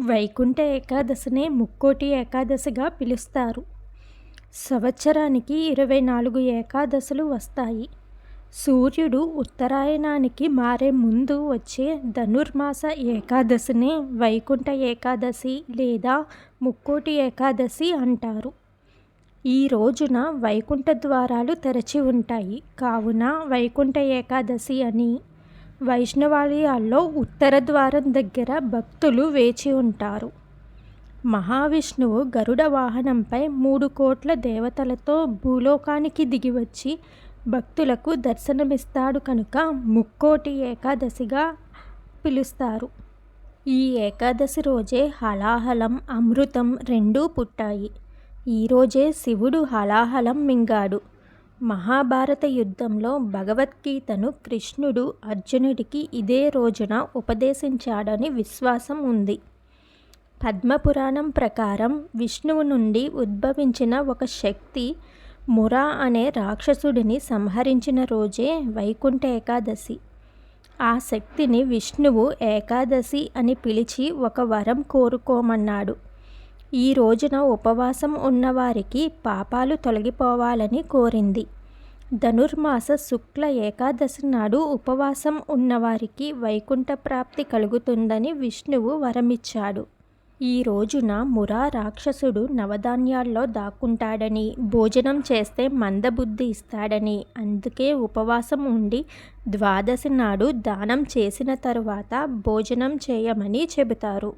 వైకుంఠ ఏకాదశినే ముక్కోటి ఏకాదశిగా పిలుస్తారు. సంవత్సరానికి 24 ఏకాదశులు వస్తాయి. సూర్యుడు ఉత్తరాయణానికి మారే ముందు వచ్చే ధనుర్మాస ఏకాదశినే వైకుంఠ ఏకాదశి లేదా ముక్కోటి ఏకాదశి అంటారు. ఈ రోజున వైకుంఠ ద్వారాలు తెరచి ఉంటాయి కావున వైకుంఠ ఏకాదశి అని. వైష్ణవాలయాల్లో ఉత్తర ద్వారం దగ్గర భక్తులు వేచి ఉంటారు. మహావిష్ణువు గరుడ వాహనంపై 3 కోట్ల దేవతలతో భూలోకానికి దిగివచ్చి భక్తులకు దర్శనమిస్తాడు కనుక ముక్కోటి ఏకాదశిగా పిలుస్తారు. ఈ ఏకాదశి రోజే హలాహలం, అమృతం రెండూ పుట్టాయి. ఈరోజే శివుడు హలాహలం మింగాడు. మహాభారత యుద్ధంలో భగవద్గీతను కృష్ణుడు అర్జునుడికి ఇదే రోజున ఉపదేశించాడని విశ్వాసం ఉంది. పద్మపురాణం ప్రకారం విష్ణువు నుండి ఉద్భవించిన ఒక శక్తి మురా అనే రాక్షసుడిని సంహరించిన రోజే వైకుంఠ ఏకాదశి. ఆ శక్తిని విష్ణువు ఏకాదశి అని పిలిచి ఒక వరం కోరుకోమన్నాడు. ఈ రోజున ఉపవాసం ఉన్నవారికి పాపాలు తొలగిపోవాలని కోరింది. ధనుర్మాస శుక్ల ఏకాదశి నాడు ఉపవాసం ఉన్నవారికి వైకుంఠ ప్రాప్తి కలుగుతుందని విష్ణువు వరమిచ్చాడు. ఈ రోజున మురా రాక్షసుడు నవధాన్యాల్లో దాక్కుంటాడని, భోజనం చేస్తే మందబుద్ధి ఇస్తాడని, అందుకే ఉపవాసం ఉండి ద్వాదశి నాడు దానం చేసిన తరువాత భోజనం చేయమని చెబుతారు.